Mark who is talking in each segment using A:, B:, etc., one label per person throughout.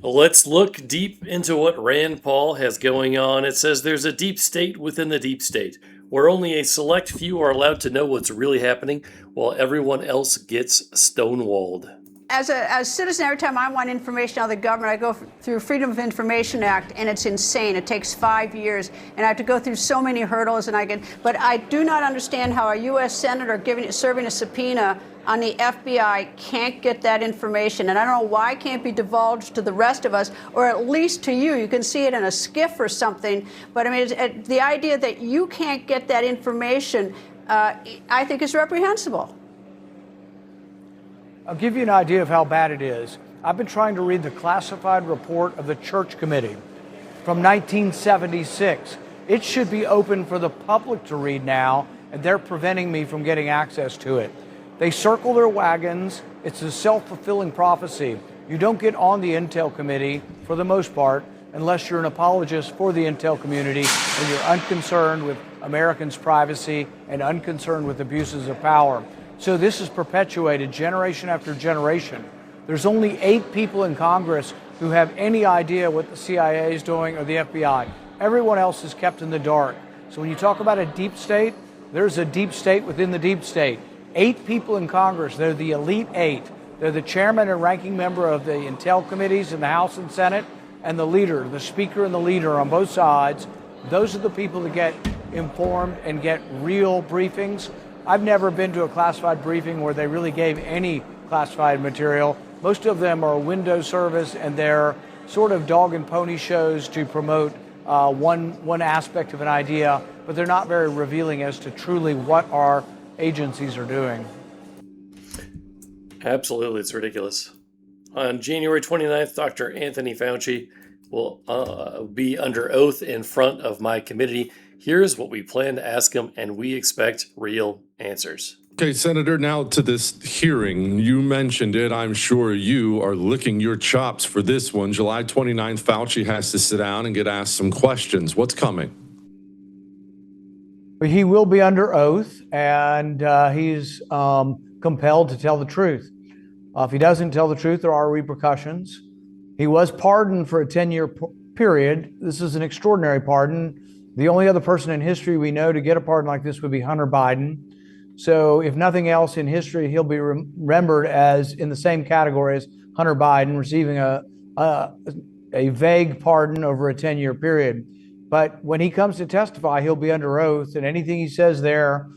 A: Let's look deep into what Rand Paul has going on. It says there's a deep state within the deep state, where only a select few are allowed to know what's really happening, while everyone else gets stonewalled.
B: As a citizen, every time I want information out of the government, I go through Freedom of Information Act, and it's insane. It takes 5 years, and I have to go through so many hurdles. But I do not understand how a U.S. senator serving a subpoena on the FBI can't get that information. And I don't know why it can't be divulged to the rest of us, or at least to you. You can see it in a skiff or something. But I mean, the idea that you can't get that information, I think is reprehensible.
C: I'll give you an idea of how bad it is. I've been trying to read the classified report of the Church Committee from 1976. It should be open for the public to read now, and they're preventing me from getting access to it. They circle their wagons. It's a self-fulfilling prophecy. You don't get on the Intel Committee, for the most part, unless you're an apologist for the Intel community and you're unconcerned with Americans' privacy and unconcerned with abuses of power. So this is perpetuated generation after generation. There's only 8 people in Congress who have any idea what the CIA is doing or the FBI. Everyone else is kept in the dark. So when you talk about a deep state, there's a deep state within the deep state. 8 people in Congress, they're the elite 8. They're the chairman and ranking member of the Intel committees in the House and Senate, and the leader, the speaker and the leader on both sides. Those are the people that get informed and get real briefings. I've never been to a classified briefing where they really gave any classified material. Most of them are window service, and they're sort of dog and pony shows to promote one aspect of an idea, but they're not very revealing as to truly what our agencies are doing.
A: Absolutely, it's ridiculous. On January 29th, Dr. Anthony Fauci will be under oath in front of my committee. Here's what we plan to ask him, and we expect real answers.
D: Okay, Senator, now to this hearing. You mentioned it. I'm sure you are licking your chops for this one. July 29th, Fauci has to sit down and get asked some questions. What's coming?
C: He will be under oath, and he's compelled to tell the truth. If he doesn't tell the truth, there are repercussions. He was pardoned for a 10-year period. This is an extraordinary pardon. The only other person in history we know to get a pardon like this would be Hunter Biden. So if nothing else in history, he'll be remembered as in the same category as Hunter Biden, receiving a vague pardon over a 10-year period. But when he comes to testify, he'll be under oath, and anything he says there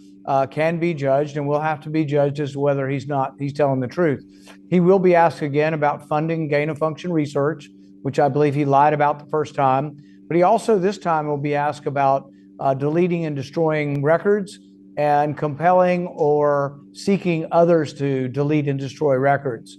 C: can be judged and will have to be judged as to whether he's telling the truth. He will be asked again about funding gain-of-function research, which I believe he lied about the first time. But he also this time will be asked about deleting and destroying records and compelling or seeking others to delete and destroy records.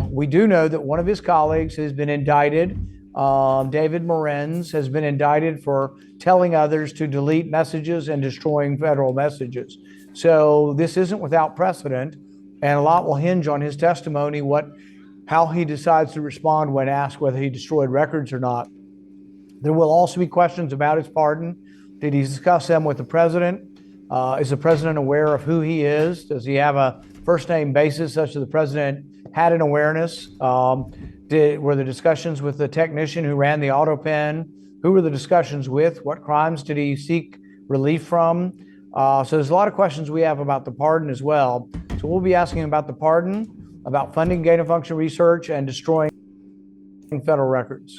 C: We do know that one of his colleagues has been indicted. David Morenz has been indicted for telling others to delete messages and destroying federal messages. So this isn't without precedent, and a lot will hinge on his testimony, how he decides to respond when asked whether he destroyed records or not. There will also be questions about his pardon. Did he discuss them with the president? Is the president aware of who he is? Does he have a first name basis such that the president had an awareness? Were the discussions with the technician who ran the auto pen? Who were the discussions with? What crimes did he seek relief from? So there's a lot of questions we have about the pardon as well. So we'll be asking about the pardon, about funding gain-of-function research, and destroying federal records.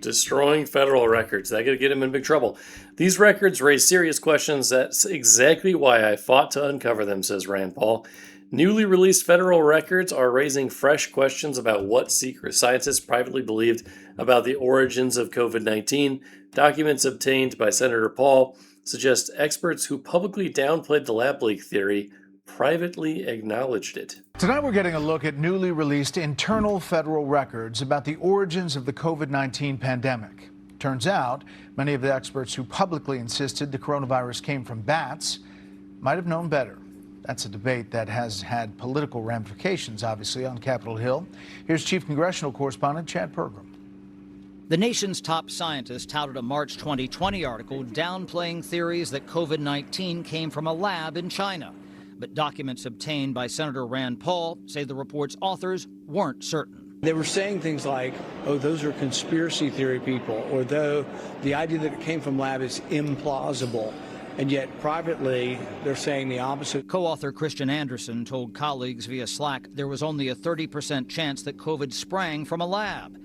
A: Destroying federal records. That could get him in big trouble. These records raise serious questions. That's exactly why I fought to uncover them, says Rand Paul. Newly released federal records are raising fresh questions about what secret scientists privately believed about the origins of COVID-19. Documents obtained by Senator Paul suggest experts who publicly downplayed the lab leak theory privately acknowledged it.
E: Tonight we're getting a look at newly released internal federal records about the origins of the COVID-19 pandemic. Turns out many of the experts who publicly insisted the coronavirus came from bats might have known better. That's a debate that has had political ramifications, obviously, on Capitol Hill. Here's Chief Congressional Correspondent Chad Pergram.
F: The nation's top scientists touted a March 2020 article downplaying theories that COVID-19 came from a lab in China. But documents obtained by Senator Rand Paul say the report's authors weren't certain.
C: They were saying things like, oh, those are conspiracy theory people, or though the idea that it came from lab is implausible. And yet privately, they're saying the opposite.
F: Co-author Christian Anderson told colleagues via Slack there was only a 30% chance that COVID sprang from a lab.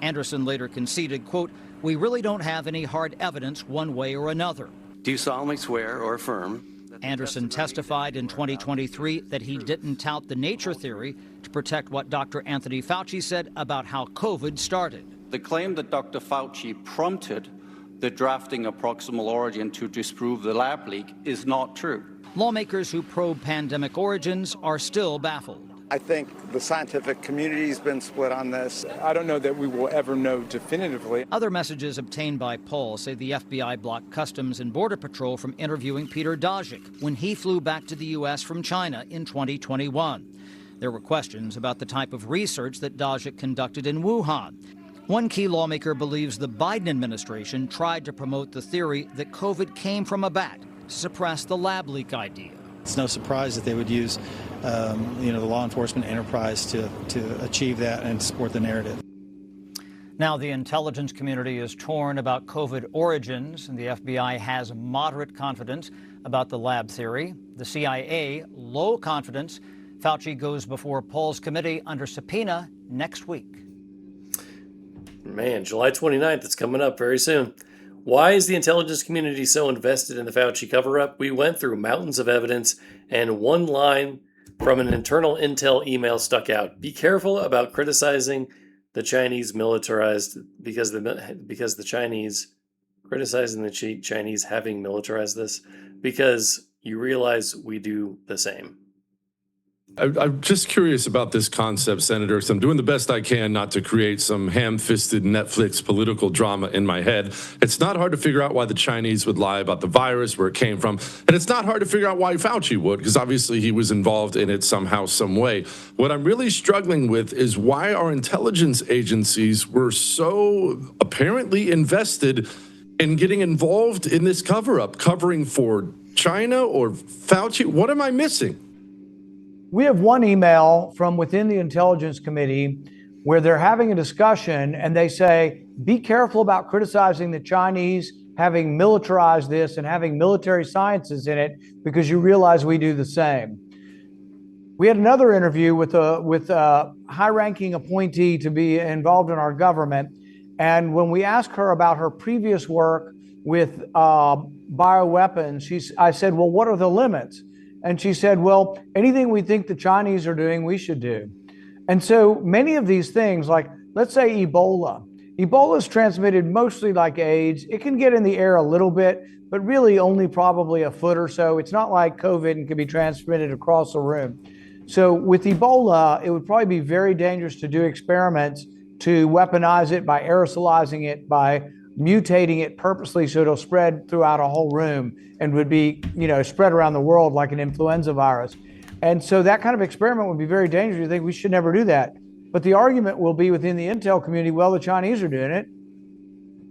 F: Anderson later conceded, quote, "We really don't have any hard evidence one way or another."
G: Do you solemnly swear or affirm?
F: Anderson testified in 2023 that he didn't tout the nature theory to protect what Dr. Anthony Fauci said about how COVID started.
H: The claim that Dr. Fauci prompted the drafting of proximal origin to disprove the lab leak is not true.
F: Lawmakers who probe pandemic origins are still baffled.
I: I think the scientific community's been split on this.
J: I don't know that we will ever know definitively.
F: Other messages obtained by Paul say the FBI blocked Customs and Border Patrol from interviewing Peter Daszak when he flew back to the U.S. from China in 2021. There were questions about the type of research that Daszak conducted in Wuhan. One key lawmaker believes the Biden administration tried to promote the theory that COVID came from a bat to suppress the lab leak idea.
K: It's no surprise that they would use, the law enforcement enterprise to achieve that and support the narrative.
F: Now, the intelligence community is torn about COVID origins, and the FBI has moderate confidence about the lab theory. The CIA, low confidence. Fauci goes before Paul's committee under subpoena next week.
A: Man, July 29th, it's coming up very soon. Why is the intelligence community so invested in the Fauci cover-up? We went through mountains of evidence, and one line from an internal intel email stuck out. Be careful about criticizing the Chinese militarized, because the Chinese, criticizing the Chinese having militarized this, because you realize we do the same.
D: I'm just curious about this concept, Senator. So I'm doing the best I can not to create some ham-fisted Netflix political drama in my head. It's not hard to figure out why the Chinese would lie about the virus, where it came from. And it's not hard to figure out why Fauci would, because obviously he was involved in it somehow, some way. What I'm really struggling with is why our intelligence agencies were so apparently invested in getting involved in this cover-up, covering for China or Fauci. What am I missing?
C: We have one email from within the Intelligence Committee where they're having a discussion and they say, be careful about criticizing the Chinese having militarized this and having military sciences in it, because you realize we do the same. We had another interview with a high-ranking appointee to be involved in our government. And when we asked her about her previous work with bioweapons, I said, well, what are the limits? And she said, well, anything we think the Chinese are doing, we should do. And so many of these things, like let's say Ebola. Ebola is transmitted mostly like AIDS. It can get in the air a little bit, but really only probably a foot or so. It's not like COVID and can be transmitted across a room. So with Ebola, it would probably be very dangerous to do experiments to weaponize it by aerosolizing it, by mutating it purposely so it'll spread throughout a whole room and would be, spread around the world like an influenza virus. And so that kind of experiment would be very dangerous. You think we should never do that. But the argument will be within the intel community, well, the Chinese are doing it.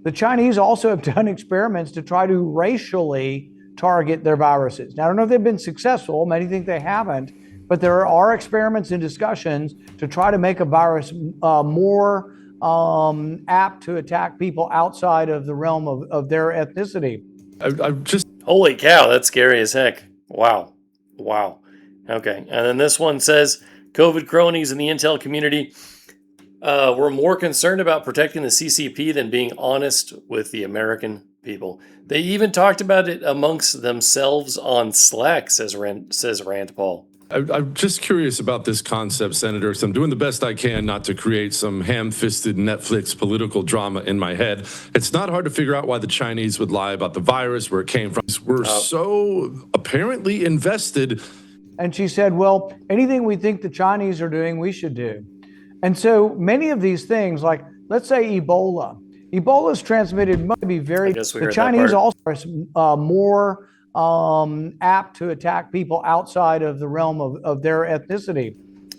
C: The Chinese also have done experiments to try to racially target their viruses. Now, I don't know if they've been successful. Many think they haven't. But there are experiments and discussions to try to make a virus more apt to attack people outside of the realm of their ethnicity.
A: Holy cow, that's scary as heck. Wow. Okay, and then this one says, COVID cronies in the intel community were more concerned about protecting the CCP than being honest with the American people. They even talked about it amongst themselves on Slack, says Rand Paul.
D: I'm just curious about this concept, Senator. So I'm doing the best I can not to create some ham-fisted Netflix political drama in my head. It's not hard to figure out why the Chinese would lie about the virus, where it came from. We're so apparently invested.
C: And she said, well, anything we think the Chinese are doing, we should do. And so many of these things, like let's say Ebola. Ebola is transmitted maybe very. The Chinese also are more apt to attack people outside of the realm of their ethnicity.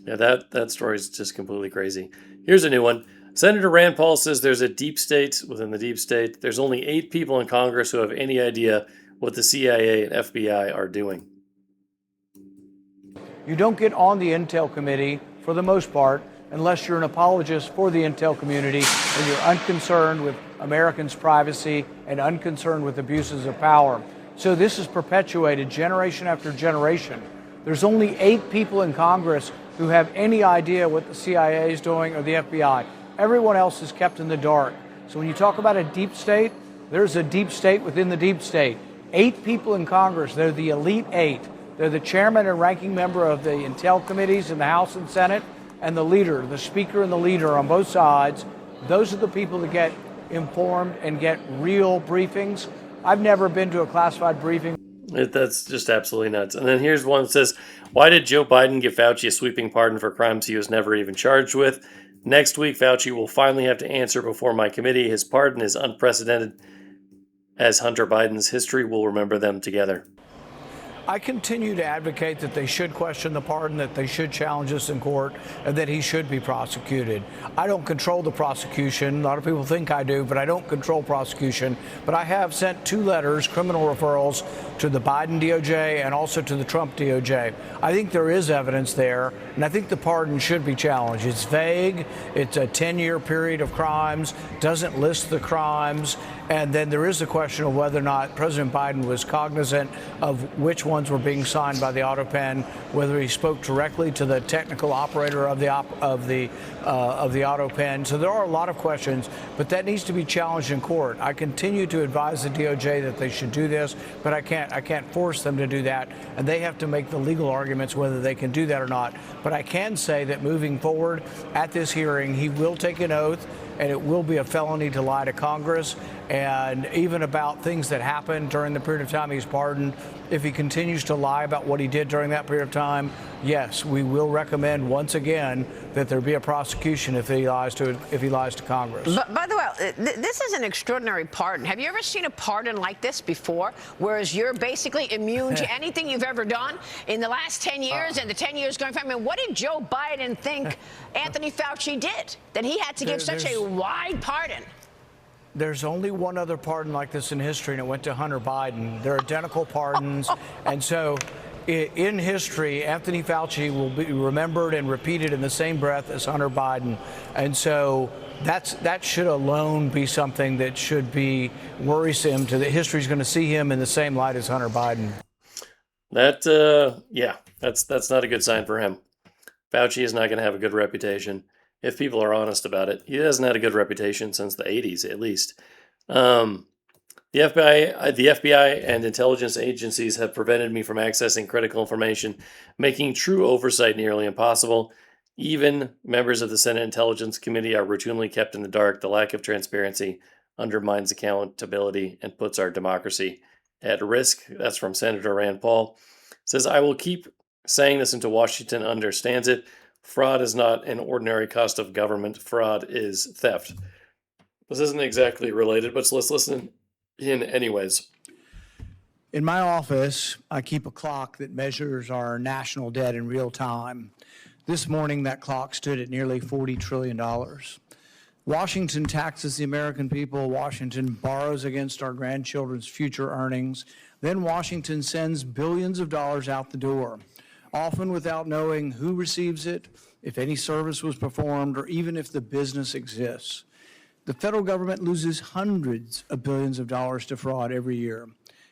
A: Yeah, that story is just completely crazy. Here's a new one. Senator Rand Paul says there's a deep state within the deep state. There's only 8 people in Congress who have any idea what the CIA and FBI are doing.
C: You don't get on the Intel Committee, for the most part, unless you're an apologist for the intel community and you're unconcerned with Americans' privacy and unconcerned with abuses of power. So this is perpetuated generation after generation. There's only 8 people in Congress who have any idea what the CIA is doing or the FBI. Everyone else is kept in the dark. So when you talk about a deep state, there's a deep state within the deep state. 8 people in Congress, they're the elite 8. They're the chairman and ranking member of the intel committees in the House and Senate, and the leader, the speaker and the leader on both sides. Those are the people that get informed and get real briefings. I've never been to a classified briefing.
A: That's just absolutely nuts. And then here's one that says, why did Joe Biden give Fauci a sweeping pardon for crimes he was never even charged with? Next week, Fauci will finally have to answer before my committee. His pardon is unprecedented, as Hunter Biden's history will remember them together.
C: I continue to advocate that they should question the pardon, that they should challenge this in court, and that he should be prosecuted. I don't control the prosecution. A lot of people think I do, but I don't control prosecution. But I have sent 2 letters, criminal referrals, to the Biden DOJ and also to the Trump DOJ. I think there is evidence there, and I think the pardon should be challenged. It's vague. It's a 10-year period of crimes, doesn't list the crimes. And then there is a question of whether or not President Biden was cognizant of which ones were being signed by the auto pen, whether he spoke directly to the technical operator of the auto pen. So there are a lot of questions, but that needs to be challenged in court. I continue to advise the DOJ that they should do this, but I can't force them to do that, and they have to make the legal arguments whether they can do that or not. But I can say that moving forward at this hearing, he will take an oath, and it will be a felony to lie to Congress. And even about things that happened during the period of time he's pardoned, if he continues to lie about what he did during that period of time, yes, we will recommend once again that there be a prosecution if he lies to Congress.
L: But by the way, this is an extraordinary pardon. Have you ever seen a pardon like this before, whereas you're basically immune to anything you've ever done in the last 10 years and the 10 years going forward? I mean, what did Joe Biden think Anthony Fauci did that he had to give such a wide pardon?
C: There's only one other pardon like this in history, and it went to Hunter Biden. They're identical pardons. And so in history, Anthony Fauci will be remembered and repeated in the same breath as Hunter Biden. And so that should alone be something that should be worrisome to the history's going to see him in the same light as Hunter Biden.
A: That's not a good sign for him. Fauci is not going to have a good reputation. If people are honest about it, he hasn't had a good reputation since the 80s, at least. The FBI and intelligence agencies have prevented me from accessing critical information, making true oversight nearly impossible. Even members of the Senate Intelligence Committee are routinely kept in the dark. The lack of transparency undermines accountability and puts our democracy at risk. That's from Senator Rand Paul. Says, I will keep saying this until Washington understands it. Fraud is not an ordinary cost of government. Fraud is theft. This isn't exactly related, but let's listen in anyways.
C: In my office, I keep a clock that measures our national debt in real time. This morning, that clock stood at nearly $40 trillion. Washington taxes the American people. Washington borrows against our grandchildren's future earnings. Then Washington sends billions of dollars out the door, often without knowing who receives it, if any service was performed, or even if the business exists. The federal government loses hundreds of billions of dollars to fraud every year.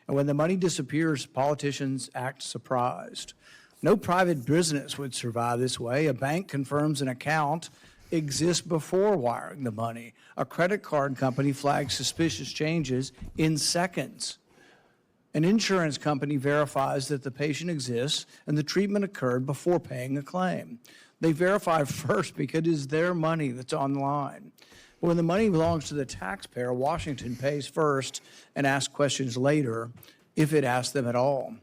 C: And when the money disappears, politicians act surprised. No private business would survive this way. A bank confirms an account exists before wiring the money. A credit card company flags suspicious changes in seconds. An insurance company verifies that the patient exists and the treatment occurred before paying a claim. They verify first because it is their money that's on the line. When the money belongs to the taxpayer, Washington pays first and asks questions later, if it asks them at all.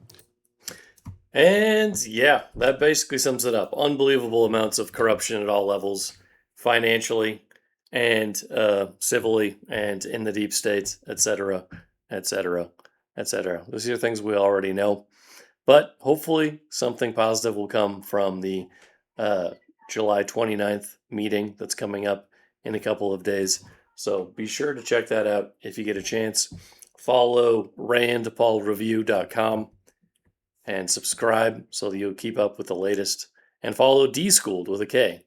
A: And yeah, that basically sums it up. Unbelievable amounts of corruption at all levels, financially and civilly and in the deep states, etc., etc., etc. These are things we already know. But hopefully something positive will come from the July 29th meeting that's coming up in a couple of days. So be sure to check that out if you get a chance. Follow randpaulreview.com and subscribe so that you'll keep up with the latest. And follow D-Schooled with a K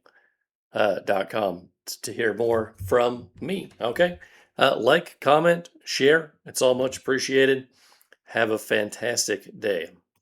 A: .com to hear more from me. Okay. Like, comment, share. It's all much appreciated. Have a fantastic day.